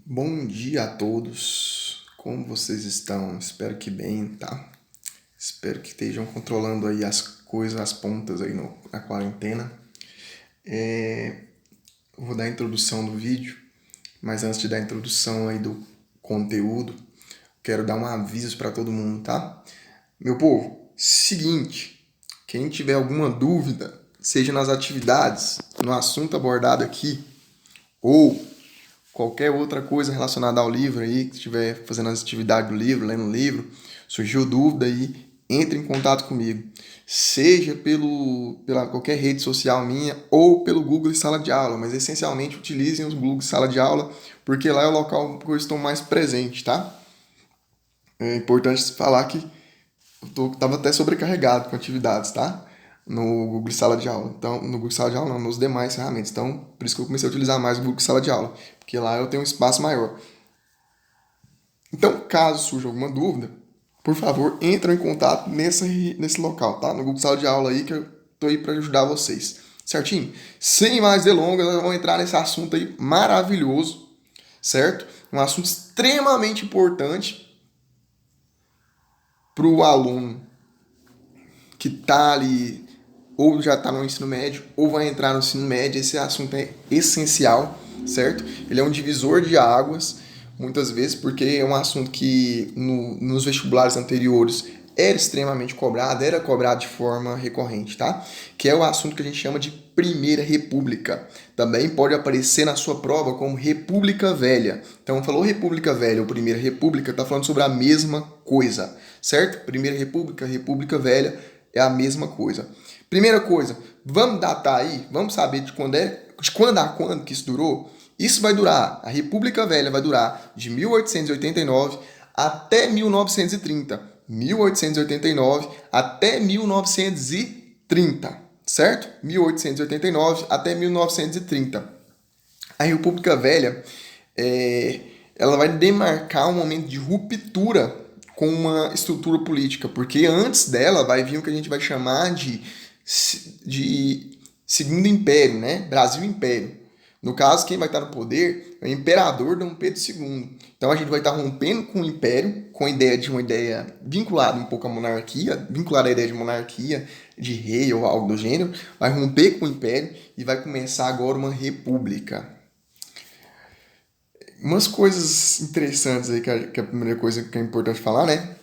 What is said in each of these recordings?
Bom dia a todos, como vocês estão? Espero que bem, tá? Espero que estejam controlando aí as coisas, as pontas aí na quarentena. Eu vou dar a introdução do vídeo, mas antes de dar a introdução aí do conteúdo, quero dar um aviso para todo mundo, tá? Meu povo, seguinte, quem tiver alguma dúvida, seja nas atividades, no assunto abordado aqui, ou qualquer outra coisa relacionada ao livro aí, que estiver fazendo as atividades do livro, lendo o livro, surgiu dúvida aí, entre em contato comigo. Seja pela qualquer rede social minha ou pelo Google de Sala de Aula, mas essencialmente utilizem os Google de Sala de Aula, porque lá é o local que eu estou mais presente, tá? É importante falar que eu estava até sobrecarregado com atividades, tá? No Google Sala de Aula. Então, no Google Sala de Aula não, nos demais ferramentas. Então, por isso que eu comecei a utilizar mais o Google Sala de Aula, porque lá eu tenho um espaço maior. Então, caso surja alguma dúvida, por favor, entre em contato nesse local, tá? No Google Sala de Aula aí, que eu tô aí para ajudar vocês. Certinho? Sem mais delongas, nós vamos entrar nesse assunto aí maravilhoso, certo? Um assunto extremamente importante para o aluno que tá ali ou já está no ensino médio ou vai entrar no ensino médio. Esse assunto é essencial, certo? Ele é um divisor de águas, muitas vezes, porque é um assunto que nos vestibulares anteriores era cobrado de forma recorrente, tá? Que é o assunto que a gente chama de Primeira República. Também pode aparecer na sua prova como República Velha. Então, falou República Velha ou Primeira República, tá falando sobre a mesma coisa, certo? Primeira República, República Velha é a mesma coisa. Primeira coisa, vamos datar aí, vamos saber de quando a quando que isso durou? Isso vai durar, a República Velha vai durar de 1889 até 1930. 1889 até 1930, certo? 1889 até 1930. A República Velha, ela vai demarcar um momento de ruptura com uma estrutura política, porque antes dela vai vir o que a gente vai chamar de Segundo Império, né? Brasil Império. No caso, quem vai estar no poder é o imperador Dom Pedro II. Então a gente vai estar rompendo com o império, com a ideia de uma ideia vinculada um pouco à monarquia, vinculada à ideia de monarquia, de rei ou algo do gênero, vai romper com o império e vai começar agora uma república. Umas coisas interessantes aí que a primeira coisa que é importante falar, né?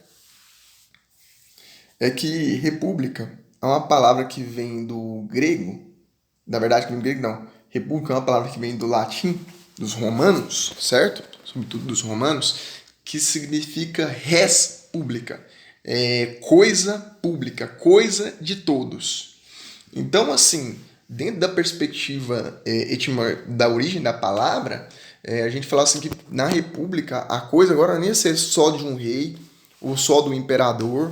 É que república é uma palavra que vem do grego. Na verdade, que vem do grego não. República é uma palavra que vem do latim, dos romanos, certo? Sobretudo dos romanos, que significa res pública. É coisa pública, coisa de todos. Então, assim, dentro da perspectiva da origem da palavra, a gente fala assim que na república a coisa agora não ia ser só de um rei, ou só do imperador,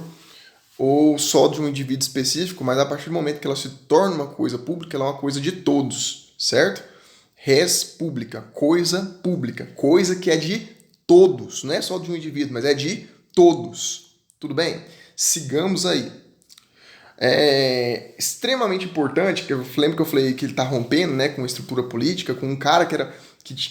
ou só de um indivíduo específico, mas a partir do momento que ela se torna uma coisa pública, ela é uma coisa de todos, certo? Res pública, coisa que é de todos, não é só de um indivíduo, mas é de todos. Tudo bem? Sigamos aí. É extremamente importante, que eu lembro que eu falei que ele tá rompendo, né, com a estrutura política, com um cara que era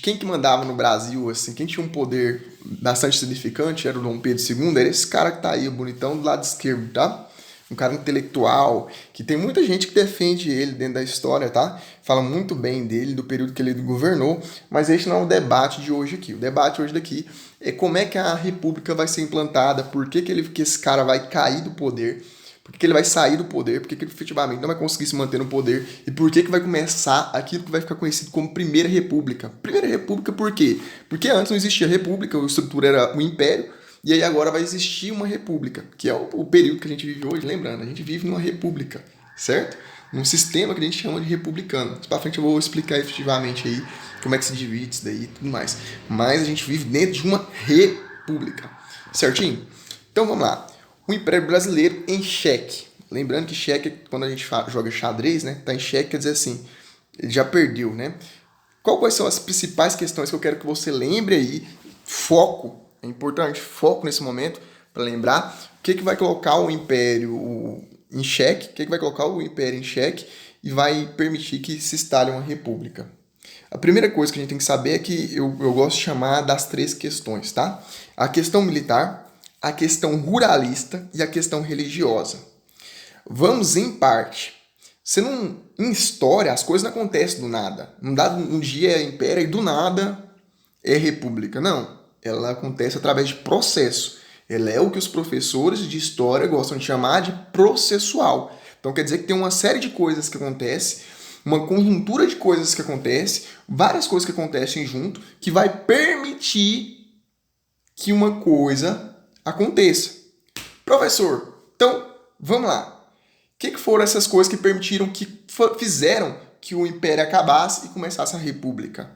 quem que mandava no Brasil, assim, quem tinha um poder bastante significante era o Dom Pedro II, era esse cara que tá aí, o bonitão do lado esquerdo, tá? Um cara intelectual, que tem muita gente que defende ele dentro da história, tá? Fala muito bem dele, do período que ele governou, mas esse não é o debate de hoje aqui. O debate hoje daqui é como é que a república vai ser implantada, por que esse cara vai cair do poder, por que ele vai sair do poder, por que ele efetivamente não vai conseguir se manter no poder e por que vai começar aquilo que vai ficar conhecido como Primeira República. Primeira República por quê? Porque antes não existia república, a estrutura era um império, e aí agora vai existir uma república, que é o período que a gente vive hoje. Lembrando, a gente vive numa república, certo? Num sistema que a gente chama de republicano. Mais pra frente eu vou explicar efetivamente aí como é que se divide isso daí e tudo mais. Mas a gente vive dentro de uma república, certinho? Então vamos lá. O Império Brasileiro em xeque. Lembrando que xeque, quando a gente joga xadrez, né? Tá em xeque, quer dizer assim, ele já perdeu, né? Quais são as principais questões que eu quero que você lembre aí? Foco, é importante, foco nesse momento, para lembrar o que vai colocar o Império em xeque, o que vai colocar o Império em xeque e vai permitir que se instale uma república. A primeira coisa que a gente tem que saber é que eu gosto de chamar das três questões, tá? A questão militar, a questão ruralista e a questão religiosa. Vamos em parte. Você não, em história, as coisas não acontecem do nada. Não dá um dia é império e do nada é república. Não. Ela acontece através de processo. Ela é o que os professores de história gostam de chamar de processual. Então quer dizer que tem uma série de coisas que acontecem, uma conjuntura de coisas que acontecem, várias coisas que acontecem junto, que vai permitir que uma coisa aconteça. Professor, então, vamos lá. O que foram essas coisas que permitiram, que fizeram que o império acabasse e começasse a república?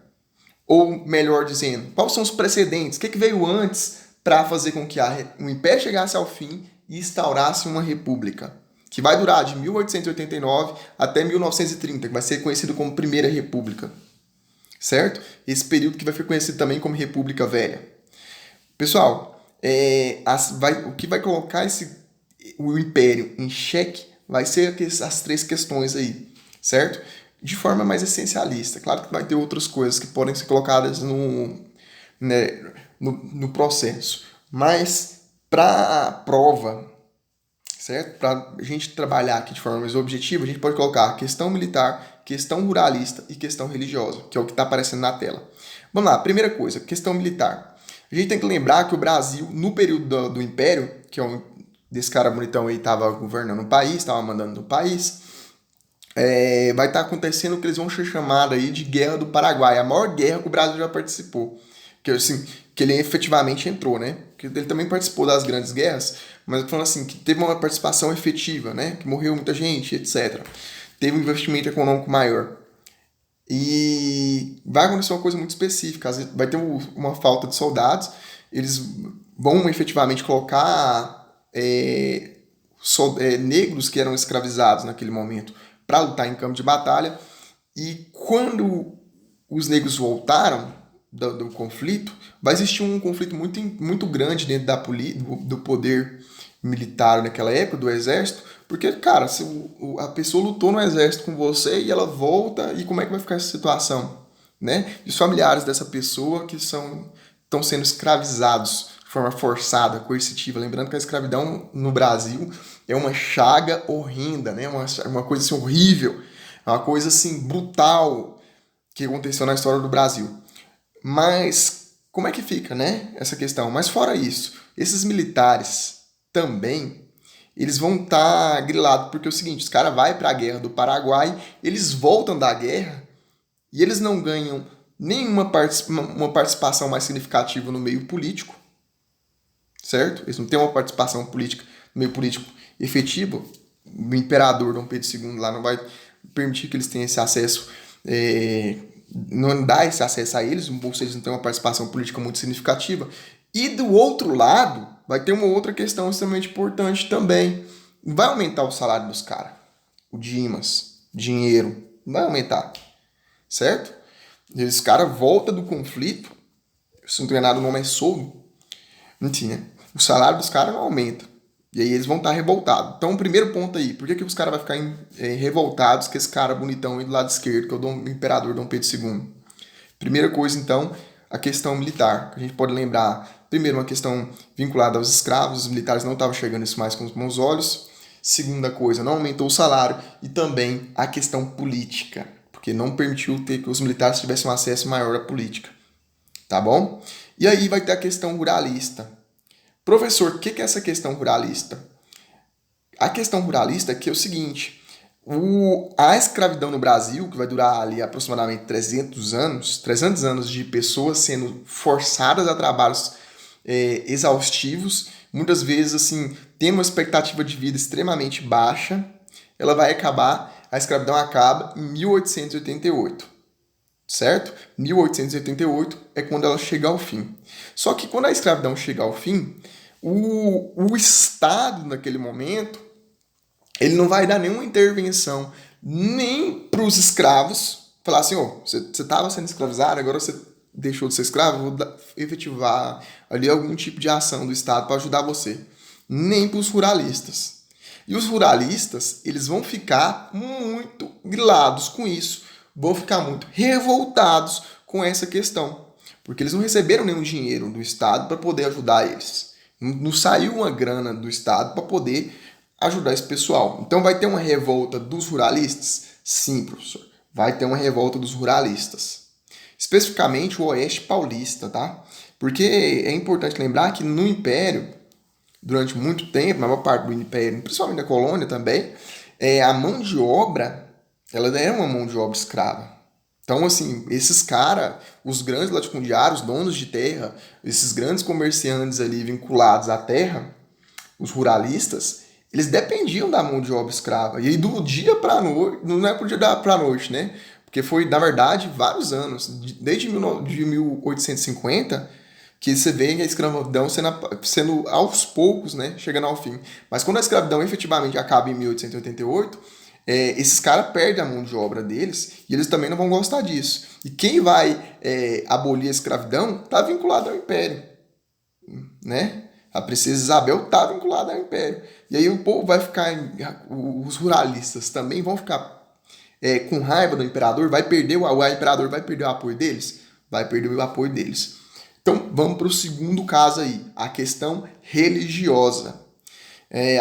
Ou melhor dizendo, quais são os precedentes? O que veio antes para fazer com que o império chegasse ao fim e instaurasse uma república? Que vai durar de 1889 até 1930, que vai ser conhecido como Primeira República. Certo? Esse período que vai ser conhecido também como República Velha. Pessoal, o que vai colocar o império em xeque vai ser as três questões aí, certo? De forma mais essencialista. Claro que vai ter outras coisas que podem ser colocadas no processo. Mas para a prova, certo? Para a gente trabalhar aqui de forma mais objetiva, a gente pode colocar questão militar, questão ruralista e questão religiosa, que é o que está aparecendo na tela. Vamos lá, primeira coisa, questão militar. A gente tem que lembrar que o Brasil, no período do Império, que é desse cara bonitão aí estava governando o país, estava mandando no país, vai estar acontecendo o que eles vão chamar aí de Guerra do Paraguai, a maior guerra que o Brasil já participou. Que ele efetivamente entrou, né? Porque ele também participou das grandes guerras, mas eu tô falando assim, que teve uma participação efetiva, né? Que morreu muita gente, etc. Teve um investimento econômico maior. E vai acontecer uma coisa muito específica, às vezes vai ter uma falta de soldados, eles vão efetivamente colocar negros que eram escravizados naquele momento para lutar em campo de batalha, e quando os negros voltaram do conflito, vai existir um conflito muito, muito grande dentro do poder militar naquela época, do exército, porque, cara, se a pessoa lutou no exército com você e ela volta, e como é que vai ficar essa situação? Né? E os familiares dessa pessoa que estão sendo escravizados de forma forçada, coercitiva. Lembrando que a escravidão no Brasil é uma chaga horrenda, né? Uma coisa assim, horrível, é uma coisa assim, brutal que aconteceu na história do Brasil. Mas como é que fica, né, essa questão? Mas fora isso, esses militares também, eles vão estar grilados, porque é o seguinte, os caras vão para a guerra do Paraguai, eles voltam da guerra e eles não ganham nenhuma uma participação mais significativa no meio político, certo? Eles não têm uma participação política no meio político efetiva. O imperador Dom Pedro II lá não vai permitir que eles tenham esse acesso, não dá esse acesso a eles, ou seja, eles não têm uma participação política muito significativa. E do outro lado, vai ter uma outra questão extremamente importante também. Vai aumentar o salário dos caras. O Dimas, dinheiro, vai aumentar. Certo? E esse cara volta do conflito, se não treinado o nome é soldo, enfim, né? O salário dos caras não aumenta. E aí eles vão estar revoltados. Então, o primeiro ponto aí, por que os caras vão ficar revoltados com esse cara bonitão aí do lado esquerdo, que é o imperador Dom Pedro II? Primeira coisa, então, a questão militar. A gente pode lembrar, primeiro, uma questão vinculada aos escravos, os militares não estavam chegando isso mais com os bons olhos. Segunda coisa, não aumentou o salário. E também a questão política, porque não permitiu que os militares tivessem um acesso maior à política. Tá bom? E aí vai ter a questão ruralista. Professor, o que é essa questão ruralista? A questão ruralista é que é o seguinte, a escravidão no Brasil, que vai durar ali aproximadamente 300 anos de pessoas sendo forçadas a trabalhos exaustivos, muitas vezes assim, tendo uma expectativa de vida extremamente baixa, ela vai acabar, a escravidão acaba em 1888. Certo? 1888 é quando ela chega ao fim. Só que quando a escravidão chega ao fim, o Estado, naquele momento, ele não vai dar nenhuma intervenção nem para os escravos, falar assim, você estava sendo escravizado, agora você deixou de ser escravo, vou efetivar ali algum tipo de ação do Estado para ajudar você. Nem para os ruralistas. E os ruralistas, eles vão ficar muito grilados com isso, vão ficar muito revoltados com essa questão, porque eles não receberam nenhum dinheiro do Estado para poder ajudar eles. Não saiu uma grana do Estado para poder ajudar esse pessoal. Então vai ter uma revolta dos ruralistas? Sim, professor. Vai ter uma revolta dos ruralistas. Especificamente o Oeste Paulista, tá? Porque é importante lembrar que no Império, durante muito tempo, na maior parte do Império, principalmente da colônia também, a mão de obra, ela era uma mão de obra escrava. Então, assim, esses caras, os grandes latifundiários, donos de terra, esses grandes comerciantes ali vinculados à terra, os ruralistas, eles dependiam da mão de obra escrava. E aí, do dia para noite, não é pro dia para noite, né? Porque foi, na verdade, vários anos, desde 1850, que você vê a escravidão sendo aos poucos, né, chegando ao fim. Mas quando a escravidão efetivamente acaba em 1888, esses caras perdem a mão de obra deles e eles também não vão gostar disso. E quem vai abolir a escravidão está vinculado ao Império, né? A princesa Isabel está vinculada ao Império. E aí o povo vai ficar, os ruralistas também vão ficar com raiva do imperador, o imperador vai perder o apoio deles? Vai perder o apoio deles. Então vamos para o segundo caso aí, a questão religiosa.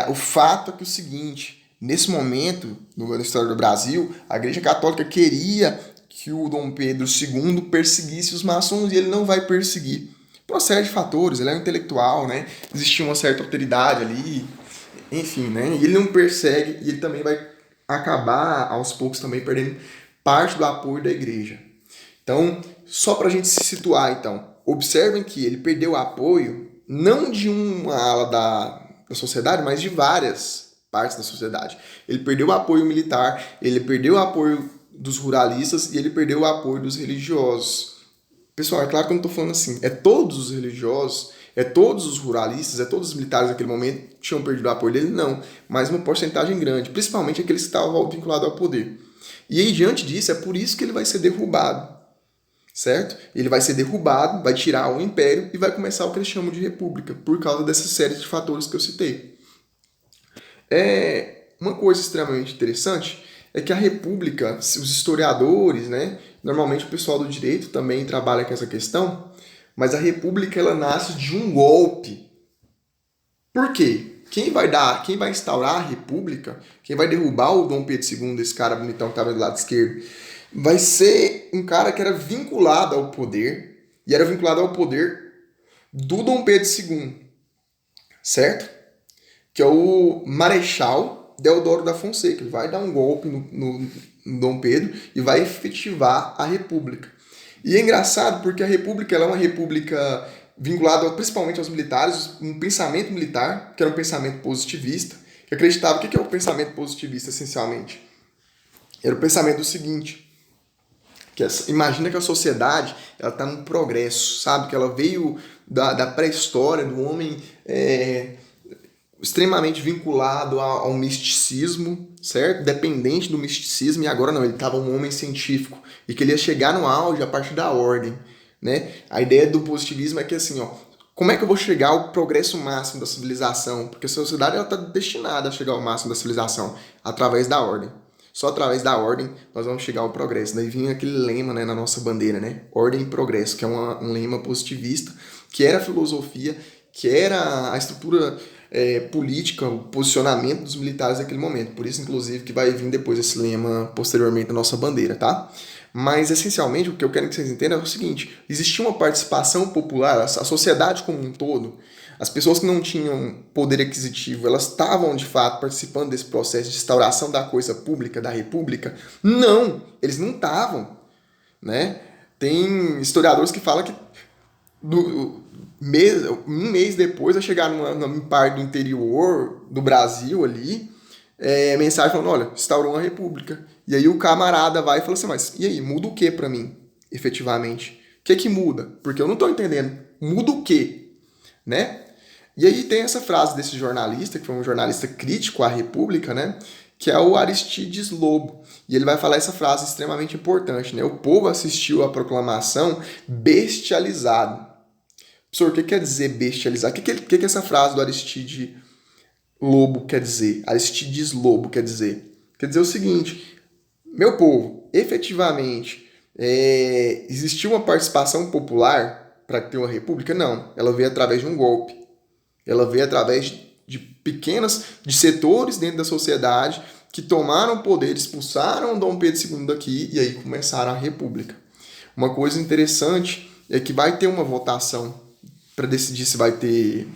O fato é que é o seguinte, nesse momento, na história do Brasil, a Igreja Católica queria que o Dom Pedro II perseguisse os maçons e ele não vai perseguir. Por uma série de fatores, ele é um intelectual, né? Existia uma certa autoridade ali, enfim, né? E ele não persegue e ele também vai acabar, aos poucos, também perdendo parte do apoio da igreja. Então, só para a gente se situar, então, observem que ele perdeu o apoio não de uma ala da sociedade, mas de várias partes da sociedade. Ele perdeu o apoio militar, ele perdeu o apoio dos ruralistas e ele perdeu o apoio dos religiosos. Pessoal, é claro que eu não estou falando assim, é todos os religiosos, é todos os ruralistas, é todos os militares naquele momento que tinham perdido o apoio dele, não, mas uma porcentagem grande, principalmente aqueles que estavam vinculados ao poder. E aí, diante disso, é por isso que ele vai ser derrubado, certo? Ele vai ser derrubado, vai tirar o império e vai começar o que eles chamam de república, por causa dessa série de fatores que eu citei. Uma coisa extremamente interessante é que a república, os historiadores, né, normalmente o pessoal do direito também trabalha com essa questão, mas a república ela nasce de um golpe. Por quê? Quem vai instaurar a república, quem vai derrubar o Dom Pedro II, esse cara bonitão que estava do lado esquerdo, vai ser um cara que era vinculado ao poder, e era vinculado ao poder do Dom Pedro II, certo? Que é o Marechal Deodoro da Fonseca. Ele vai dar um golpe no Dom Pedro e vai efetivar a república. E é engraçado porque a república ela é uma república vinculada principalmente aos militares, um pensamento militar, que era um pensamento positivista, que acreditava... O que é o pensamento positivista, essencialmente? Era o pensamento do seguinte... imagina que a sociedade ela está num progresso, sabe? Que ela veio da pré-história, do homem extremamente vinculado ao misticismo, certo? Dependente do misticismo, e agora não, ele estava um homem científico, e que ele ia chegar no auge a partir da ordem, né? A ideia do positivismo é que assim, como é que eu vou chegar ao progresso máximo da civilização? Porque a sociedade está destinada a chegar ao máximo da civilização através da ordem. Só através da ordem nós vamos chegar ao progresso. Daí vinha aquele lema, né, na nossa bandeira, né? Ordem e progresso, que é um lema positivista, que era a filosofia, que era a estrutura política, o posicionamento dos militares naquele momento. Por isso, inclusive, que vai vir depois esse lema posteriormente na nossa bandeira, tá? Mas, essencialmente, o que eu quero que vocês entendam é o seguinte: existia uma participação popular, a sociedade como um todo, as pessoas que não tinham poder aquisitivo, elas estavam, de fato, participando desse processo de instauração da coisa pública, da república? Não, eles não estavam, né? Tem historiadores que falam que um mês depois vai chegar numa parte do interior do Brasil ali, mensagem falando, olha, instaurou uma república. E aí o camarada vai e fala assim, mas e aí, muda o que pra mim, efetivamente? O que muda? Porque eu não tô entendendo. Muda o quê? Né? E aí tem essa frase desse jornalista, que foi um jornalista crítico à república, né? Que é o Aristides Lobo. E ele vai falar essa frase extremamente importante, né? O povo assistiu à proclamação bestializado. Professor, o que quer dizer bestializar? O que essa frase do Aristides Lobo quer dizer? Aristides Lobo quer dizer? Quer dizer o seguinte: meu povo, efetivamente existiu uma participação popular para ter uma república? Não. Ela veio através de um golpe. Ela veio através de setores dentro da sociedade que tomaram o poder, expulsaram Dom Pedro II daqui e aí começaram a república. Uma coisa interessante é que vai ter uma votação para decidir se vai ter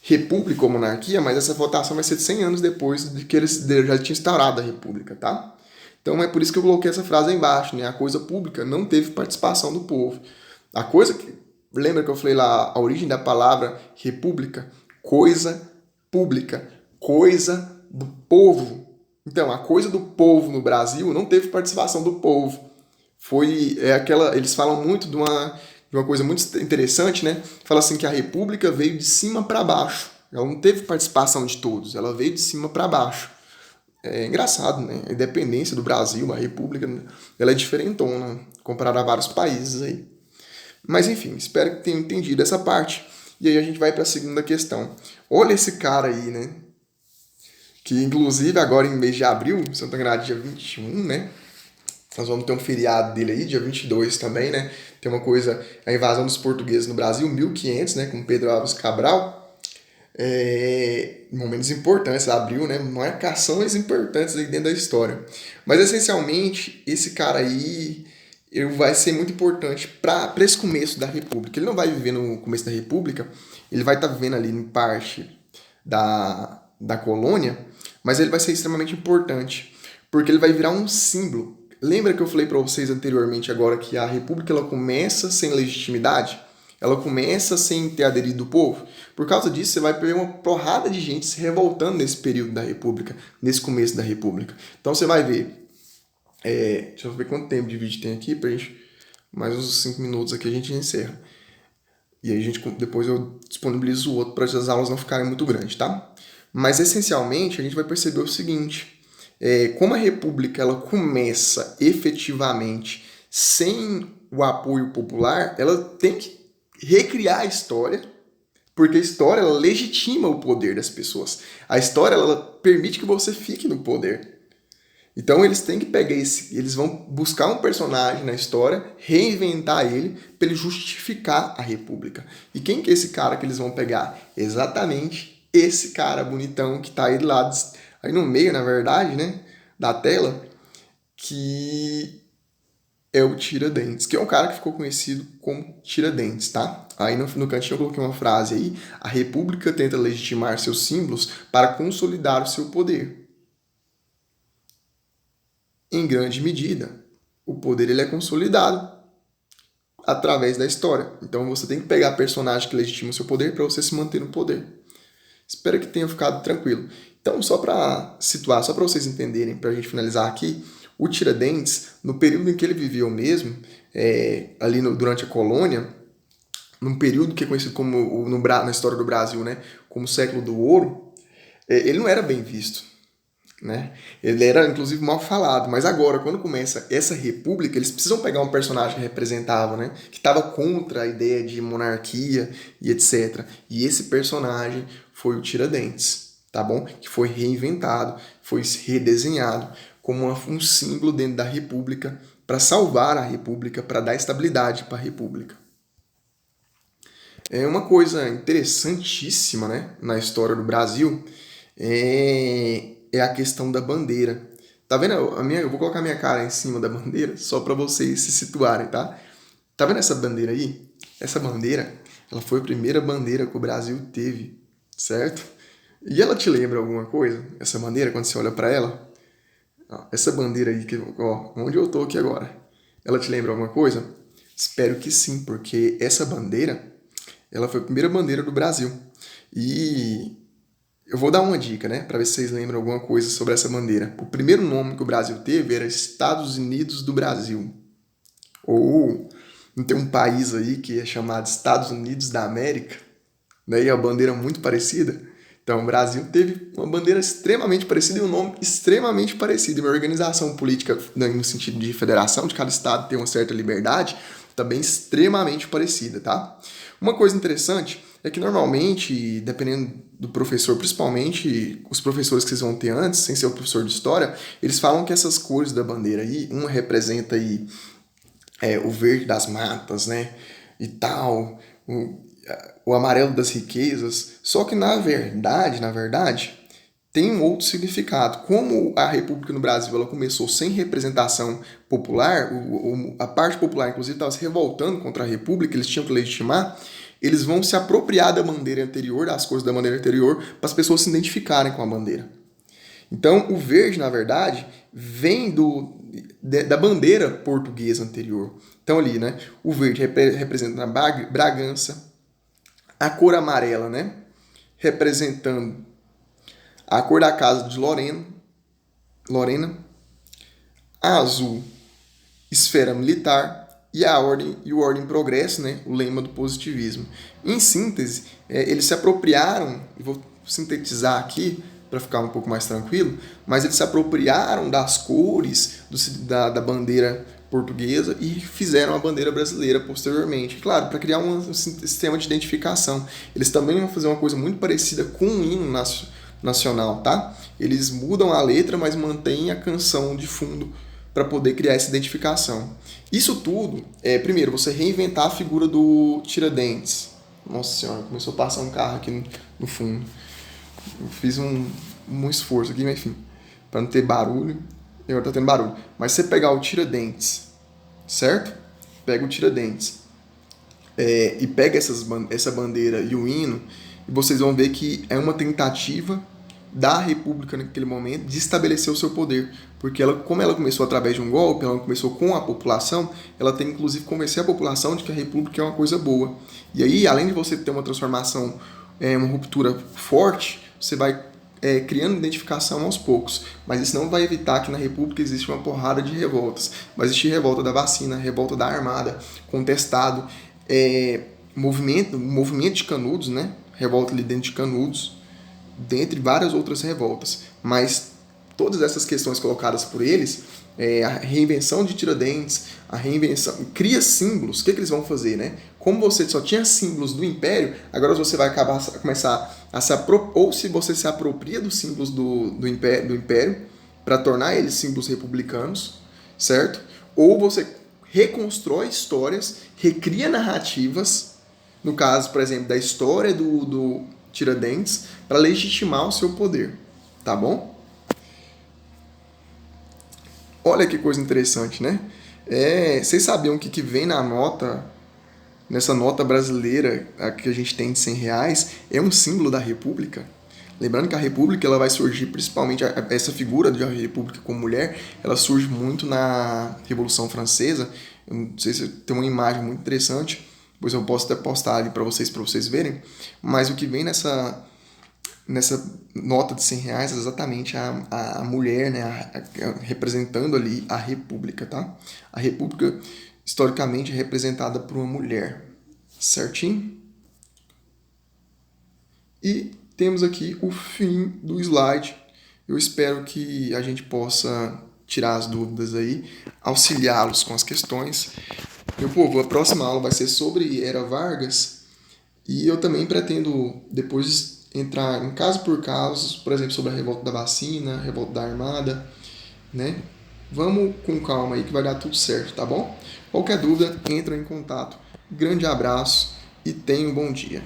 república ou monarquia, mas essa votação vai ser 100 anos depois de que eles já tinham instaurado a república, tá? Então é por isso que eu coloquei essa frase aí embaixo, né? A coisa pública não teve participação do povo. A coisa que... Lembra que eu falei lá a origem da palavra república? Coisa pública, coisa do povo. Então, a coisa do povo no Brasil não teve participação do povo. Eles falam muito de uma coisa muito interessante, né? Fala assim que a república veio de cima para baixo. Ela não teve participação de todos, ela veio de cima para baixo. É engraçado, né? A independência do Brasil, a república, ela é diferentona comparada a vários países aí. Mas enfim, espero que tenham entendido essa parte. E aí a gente vai para a segunda questão. Olha esse cara aí, né? Que inclusive agora em mês de abril, se eu não tô enganado, dia 21, né? Nós vamos ter um feriado dele aí, dia 22 também, né? Tem uma coisa, a invasão dos portugueses no Brasil, 1500, né? Com Pedro Álvares Cabral. Momentos importantes, abril, né? Marcações importantes aí dentro da história. Mas essencialmente, esse cara aí... ele vai ser muito importante para esse começo da República. Ele não vai viver no começo da República, ele vai estar vivendo ali em parte da colônia, mas ele vai ser extremamente importante, porque ele vai virar um símbolo. Lembra que eu falei para vocês anteriormente agora que a República ela começa sem legitimidade? Ela começa sem ter aderido do povo? Por causa disso, você vai ver uma porrada de gente se revoltando nesse período da República, nesse começo da República. Então você vai ver... deixa eu ver quanto tempo de vídeo tem aqui pra gente. Mais uns 5 minutos aqui a gente encerra. E aí depois eu disponibilizo o outro para as aulas não ficarem muito grandes, tá? Mas essencialmente a gente vai perceber o seguinte: como a República ela começa efetivamente sem o apoio popular, ela tem que recriar a história, porque a história ela legitima o poder das pessoas. A história ela permite que você fique no poder. Então eles têm que pegar eles vão buscar um personagem na história, reinventar ele, para ele justificar a república. E quem que é esse cara que eles vão pegar? Exatamente esse cara bonitão que está aí do lado, aí no meio, na verdade, né, da tela, que é o Tiradentes, que é um cara que ficou conhecido como Tiradentes, tá? Aí no cantinho eu coloquei uma frase aí: a república tenta legitimar seus símbolos para consolidar o seu poder. Em grande medida, o poder ele é consolidado através da história. Então você tem que pegar personagem que legitima o seu poder para você se manter no poder. Espero que tenha ficado tranquilo. Então, só para situar, só para vocês entenderem, para a gente finalizar aqui, o Tiradentes, no período em que ele viveu mesmo, durante a colônia, num período que é conhecido como, na história do Brasil, né, como o século do ouro, ele não era bem visto. Né? Ele era, inclusive, mal falado. Mas agora, quando começa essa república, eles precisam pegar um personagem que representava, né? Que estava contra a ideia de monarquia e etc. E esse personagem foi o Tiradentes, tá bom? Que foi reinventado, foi redesenhado como um símbolo dentro da república para salvar a república, para dar estabilidade para a república. É uma coisa interessantíssima, né? Na história do Brasil é a questão da bandeira. Tá vendo? Eu vou colocar minha cara em cima da bandeira só para vocês se situarem, tá? Tá vendo essa bandeira aí? Essa bandeira, ela foi a primeira bandeira que o Brasil teve, certo? E ela te lembra alguma coisa? Essa bandeira, quando você olha para ela? Essa bandeira aí, onde eu tô aqui agora, ela te lembra alguma coisa? Espero que sim, porque essa bandeira, ela foi a primeira bandeira do Brasil. E eu vou dar uma dica, né, para ver se vocês lembram alguma coisa sobre essa bandeira. O primeiro nome que o Brasil teve era Estados Unidos do Brasil. Ou não tem um país aí que é chamado Estados Unidos da América, né, e a bandeira é muito parecida. Então o Brasil teve uma bandeira extremamente parecida e um nome extremamente parecido. E uma organização política, no sentido de federação, de cada estado ter uma certa liberdade, também extremamente parecida, tá? Uma coisa interessante, é que normalmente, dependendo do professor, principalmente os professores que vocês vão ter antes, sem ser o professor de história, eles falam que essas cores da bandeira aí, uma representa aí o verde das matas, né, e tal, o amarelo das riquezas, só que na verdade, tem um outro significado. Como a República no Brasil ela começou sem representação popular, a parte popular, inclusive, estava se revoltando contra a República, eles tinham que legitimar, eles vão se apropriar da bandeira anterior, das cores da bandeira anterior, para as pessoas se identificarem com a bandeira. Então, o verde, na verdade, vem da bandeira portuguesa anterior. Então, ali, né? O verde representa a Bragança, a cor amarela, né? Representando a cor da casa de Lorena, a azul, esfera militar, e a ordem e o ordem e progresso, né, o lema do positivismo. Em síntese, eles se apropriaram, e vou sintetizar aqui para ficar um pouco mais tranquilo, mas eles se apropriaram das cores da bandeira portuguesa e fizeram a bandeira brasileira posteriormente. Claro, para criar um sistema de identificação. Eles também vão fazer uma coisa muito parecida com o hino nacional, tá? Eles mudam a letra, mas mantêm a canção de fundo para poder criar essa identificação. Isso tudo primeiro, você reinventar a figura do Tiradentes. Nossa senhora, começou a passar um carro aqui no fundo. Eu fiz um esforço aqui, mas enfim, para não ter barulho. Eu tô tendo barulho. Mas você pegar o Tiradentes, certo? Pega o Tiradentes e pega essa bandeira e o hino, e vocês vão ver que é uma tentativa da República naquele momento de estabelecer o seu poder, porque como ela começou através de um golpe, ela começou com a população, ela tem inclusive que convencer a população de que a República é uma coisa boa. E aí, além de você ter uma transformação, uma ruptura forte, você vai criando identificação aos poucos, mas isso não vai evitar que na República existe uma porrada de revoltas. Vai existir revolta da vacina, revolta da armada, contestado, movimento de Canudos, né? Revolta ali dentro de Canudos, dentre várias outras revoltas. Mas todas essas questões colocadas por eles, a reinvenção de Tiradentes, a reinvenção, cria símbolos. O que eles vão fazer, né? Como você só tinha símbolos do Império, agora você vai começar a se ou se você se apropria dos símbolos do Império para tornar eles símbolos republicanos, certo? Ou você reconstrói histórias, recria narrativas, no caso, por exemplo, da história do Tiradentes, para legitimar o seu poder, tá bom? Olha que coisa interessante, né? Vocês sabiam que vem nessa nota brasileira que a gente tem de R$100, é um símbolo da República? Lembrando que a República ela vai surgir principalmente, essa figura de República como mulher, ela surge muito na Revolução Francesa. Eu não sei se tem uma imagem muito interessante, depois eu posso até postar ali para vocês verem, mas o que vem nessa nota de R$100 é exatamente a mulher, né, representando ali a República, tá? A República, historicamente, é representada por uma mulher, certinho? E temos aqui o fim do slide. Eu espero que a gente possa tirar as dúvidas aí, auxiliá-los com as questões. Meu povo, a próxima aula vai ser sobre Era Vargas e eu também pretendo depois entrar em caso por caso, por exemplo, sobre a revolta da vacina, a revolta da armada, né? Vamos com calma aí que vai dar tudo certo, tá bom? Qualquer dúvida, entra em contato. Grande abraço e tenha um bom dia.